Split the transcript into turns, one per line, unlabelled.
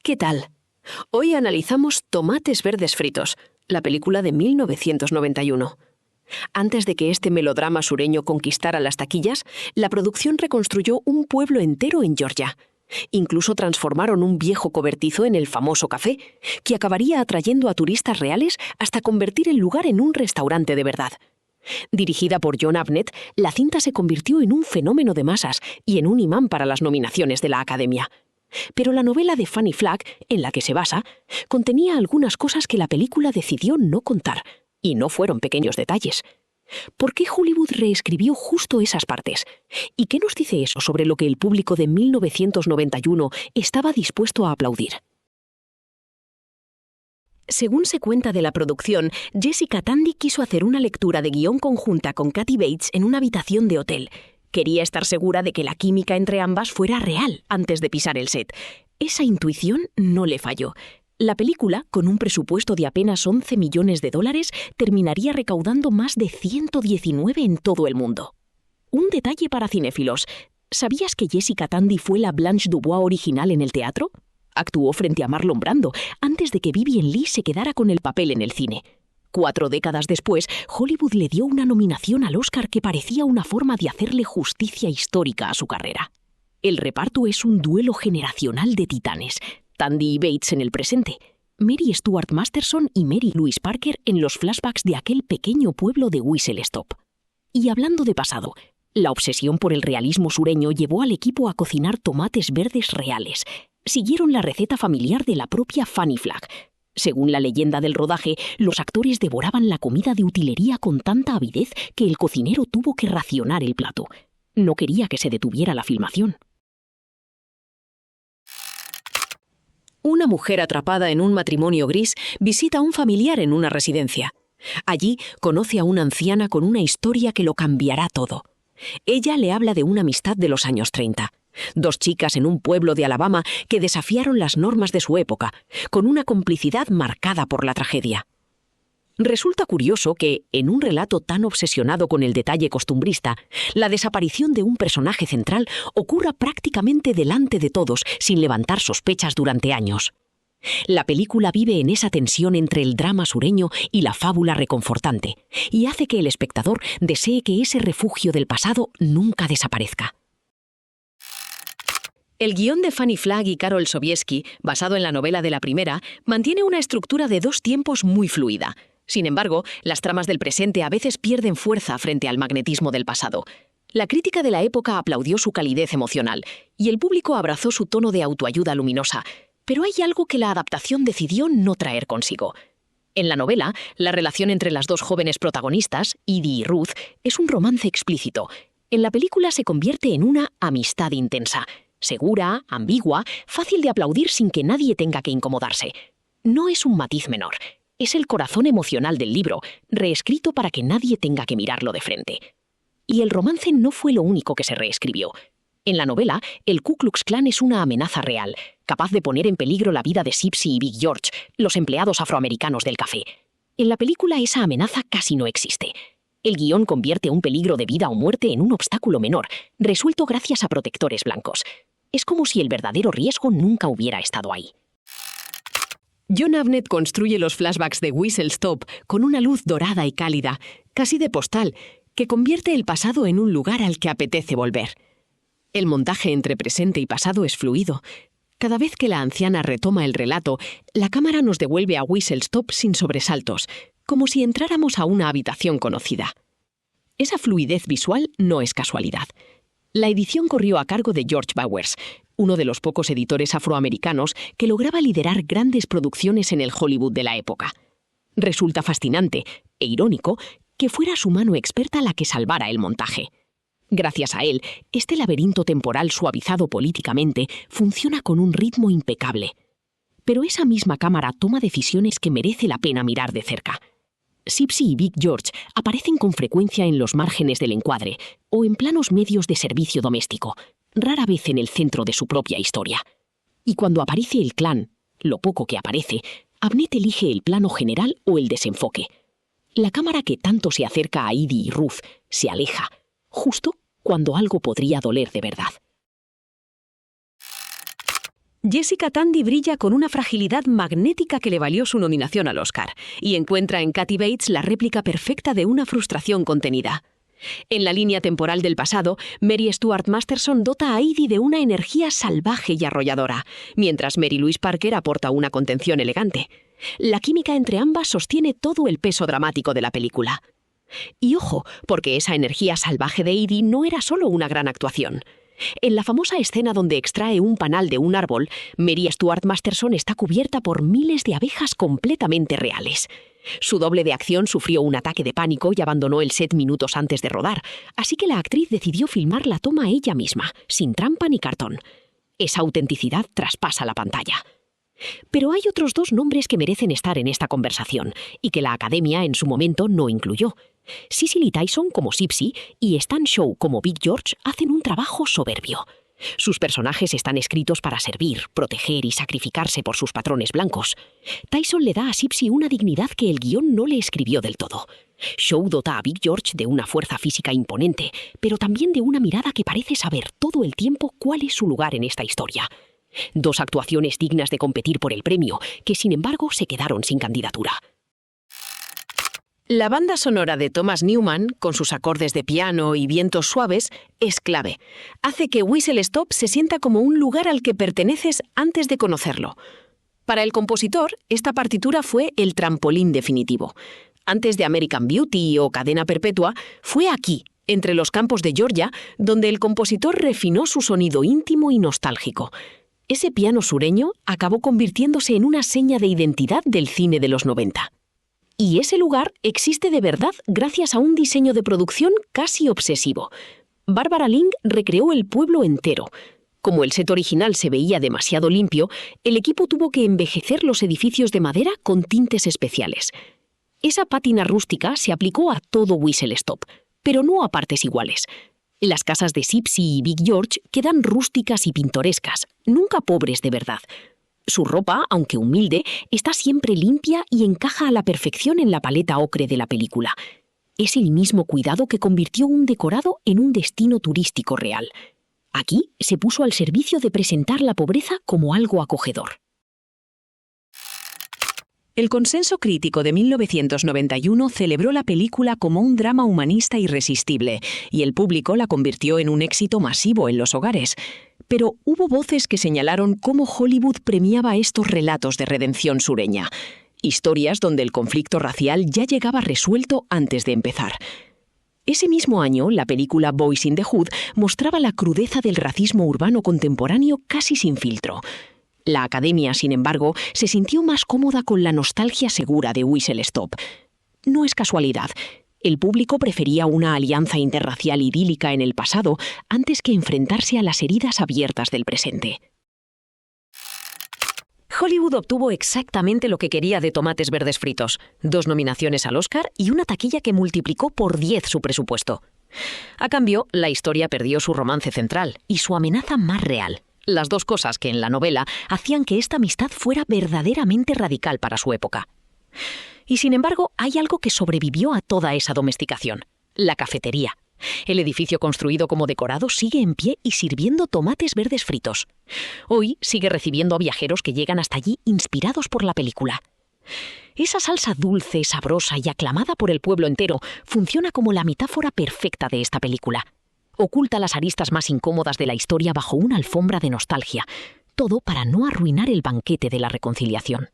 ¿Qué tal? Hoy analizamos Tomates verdes fritos, la película de 1991. Antes de que este melodrama sureño conquistara las taquillas, la producción reconstruyó un pueblo entero en Georgia. Incluso transformaron un viejo cobertizo en el famoso café, que acabaría atrayendo a turistas reales hasta convertir el lugar en un restaurante de verdad. Dirigida por John Avnet, la cinta se convirtió en un fenómeno de masas y en un imán para las nominaciones de la Academia. Pero la novela de Fanny Flagg, en la que se basa, contenía algunas cosas que la película decidió no contar, y no fueron pequeños detalles. ¿Por qué Hollywood reescribió justo esas partes? ¿Y qué nos dice eso sobre lo que el público de 1991 estaba dispuesto a aplaudir? Según se cuenta de la producción, Jessica Tandy quiso hacer una lectura de guión conjunta con Kathy Bates en una habitación de hotel. Quería estar segura de que la química entre ambas fuera real antes de pisar el set. Esa intuición no le falló. La película, con un presupuesto de apenas $11 millones, terminaría recaudando más de 119 en todo el mundo. Un detalle para cinéfilos. ¿Sabías que Jessica Tandy fue la Blanche Dubois original en el teatro? Actuó frente a Marlon Brando, antes de que Vivien Leigh se quedara con el papel en el cine. 4 décadas después, Hollywood le dio una nominación al Oscar que parecía una forma de hacerle justicia histórica a su carrera. El reparto es un duelo generacional de titanes. Tandy y Bates en el presente, Mary Stuart Masterson y Mary Louise Parker en los flashbacks de aquel pequeño pueblo de Whistle Stop. Y hablando de pasado, la obsesión por el realismo sureño llevó al equipo a cocinar tomates verdes reales. Siguieron la receta familiar de la propia Fanny Flagg. Según la leyenda del rodaje, los actores devoraban la comida de utilería con tanta avidez que el cocinero tuvo que racionar el plato. No quería que se detuviera la filmación. Una mujer atrapada en un matrimonio gris visita a un familiar en una residencia. Allí conoce a una anciana con una historia que lo cambiará todo. Ella le habla de una amistad de los años 30. 2 chicas en un pueblo de Alabama que desafiaron las normas de su época, con una complicidad marcada por la tragedia. Resulta curioso que, en un relato tan obsesionado con el detalle costumbrista, la desaparición de un personaje central ocurra prácticamente delante de todos, sin levantar sospechas durante años. La película vive en esa tensión entre el drama sureño y la fábula reconfortante, y hace que el espectador desee que ese refugio del pasado nunca desaparezca. El guión de Fanny Flagg y Carol Sobieski, basado en la novela de la primera, mantiene una estructura de 2 tiempos muy fluida. Sin embargo, las tramas del presente a veces pierden fuerza frente al magnetismo del pasado. La crítica de la época aplaudió su calidez emocional, y el público abrazó su tono de autoayuda luminosa. Pero hay algo que la adaptación decidió no traer consigo. En la novela, la relación entre las 2 jóvenes protagonistas, Edie y Ruth, es un romance explícito. En la película se convierte en una amistad intensa. Segura, ambigua, fácil de aplaudir sin que nadie tenga que incomodarse. No es un matiz menor. Es el corazón emocional del libro, reescrito para que nadie tenga que mirarlo de frente. Y el romance no fue lo único que se reescribió. En la novela, el Ku Klux Klan es una amenaza real, capaz de poner en peligro la vida de Sipsy y Big George, los empleados afroamericanos del café. En la película esa amenaza casi no existe. El guión convierte un peligro de vida o muerte en un obstáculo menor, resuelto gracias a protectores blancos. Es como si el verdadero riesgo nunca hubiera estado ahí. John Avnet construye los flashbacks de Whistle Stop con una luz dorada y cálida, casi de postal, que convierte el pasado en un lugar al que apetece volver. El montaje entre presente y pasado es fluido. Cada vez que la anciana retoma el relato, la cámara nos devuelve a Whistle Stop sin sobresaltos, como si entráramos a una habitación conocida. Esa fluidez visual no es casualidad. La edición corrió a cargo de George Bowers, uno de los pocos editores afroamericanos que lograba liderar grandes producciones en el Hollywood de la época. Resulta fascinante e irónico que fuera su mano experta la que salvara el montaje. Gracias a él, este laberinto temporal suavizado políticamente funciona con un ritmo impecable. Pero esa misma cámara toma decisiones que merece la pena mirar de cerca. Sipsy y Big George aparecen con frecuencia en los márgenes del encuadre o en planos medios de servicio doméstico, rara vez en el centro de su propia historia. Y cuando aparece el clan, lo poco que aparece, Avnet elige el plano general o el desenfoque. La cámara que tanto se acerca a Edie y Ruth se aleja, justo cuando algo podría doler de verdad. Jessica Tandy brilla con una fragilidad magnética que le valió su nominación al Oscar, y encuentra en Kathy Bates la réplica perfecta de una frustración contenida. En la línea temporal del pasado, Mary Stuart Masterson dota a Edie de una energía salvaje y arrolladora, mientras Mary Louise Parker aporta una contención elegante. La química entre ambas sostiene todo el peso dramático de la película. Y ojo, porque esa energía salvaje de Edie no era solo una gran actuación. En la famosa escena donde extrae un panal de un árbol, Mary Stuart Masterson está cubierta por miles de abejas completamente reales. Su doble de acción sufrió un ataque de pánico y abandonó el set minutos antes de rodar, así que la actriz decidió filmar la toma ella misma, sin trampa ni cartón. Esa autenticidad traspasa la pantalla. Pero hay otros 2 nombres que merecen estar en esta conversación, y que la Academia en su momento no incluyó. Cicely Tyson como Sipsy y Stan Shaw como Big George hacen un trabajo soberbio. Sus personajes están escritos para servir, proteger y sacrificarse por sus patrones blancos. Tyson le da a Sipsy una dignidad que el guión no le escribió del todo. Shaw dota a Big George de una fuerza física imponente, pero también de una mirada que parece saber todo el tiempo cuál es su lugar en esta historia. 2 actuaciones dignas de competir por el premio, que sin embargo se quedaron sin candidatura. La banda sonora de Thomas Newman, con sus acordes de piano y vientos suaves, es clave. Hace que Whistle Stop se sienta como un lugar al que perteneces antes de conocerlo. Para el compositor, esta partitura fue el trampolín definitivo. Antes de American Beauty o Cadena Perpetua, fue aquí, entre los campos de Georgia, donde el compositor refinó su sonido íntimo y nostálgico. Ese piano sureño acabó convirtiéndose en una seña de identidad del cine de los 90. Y ese lugar existe de verdad gracias a un diseño de producción casi obsesivo. Barbara Ling recreó el pueblo entero. Como el set original se veía demasiado limpio, el equipo tuvo que envejecer los edificios de madera con tintes especiales. Esa pátina rústica se aplicó a todo Whistle Stop, pero no a partes iguales. Las casas de Sipsy y Big George quedan rústicas y pintorescas, nunca pobres de verdad. Su ropa, aunque humilde, está siempre limpia y encaja a la perfección en la paleta ocre de la película. Es el mismo cuidado que convirtió un decorado en un destino turístico real. Aquí se puso al servicio de presentar la pobreza como algo acogedor. El Consenso Crítico de 1991 celebró la película como un drama humanista irresistible, y el público la convirtió en un éxito masivo en los hogares. Pero hubo voces que señalaron cómo Hollywood premiaba estos relatos de redención sureña. Historias donde el conflicto racial ya llegaba resuelto antes de empezar. Ese mismo año, la película Boys in the Hood mostraba la crudeza del racismo urbano contemporáneo casi sin filtro. La Academia, sin embargo, se sintió más cómoda con la nostalgia segura de Whistle Stop. No es casualidad. El público prefería una alianza interracial idílica en el pasado antes que enfrentarse a las heridas abiertas del presente. Hollywood obtuvo exactamente lo que quería de Tomates Verdes Fritos: 2 nominaciones al Oscar y una taquilla que multiplicó por 10 su presupuesto. A cambio, la historia perdió su romance central y su amenaza más real. Las 2 cosas que en la novela hacían que esta amistad fuera verdaderamente radical para su época. Y sin embargo, hay algo que sobrevivió a toda esa domesticación: la cafetería. El edificio construido como decorado sigue en pie y sirviendo tomates verdes fritos. Hoy sigue recibiendo a viajeros que llegan hasta allí inspirados por la película. Esa salsa dulce, sabrosa y aclamada por el pueblo entero funciona como la metáfora perfecta de esta película. Oculta las aristas más incómodas de la historia bajo una alfombra de nostalgia. Todo para no arruinar el banquete de la reconciliación.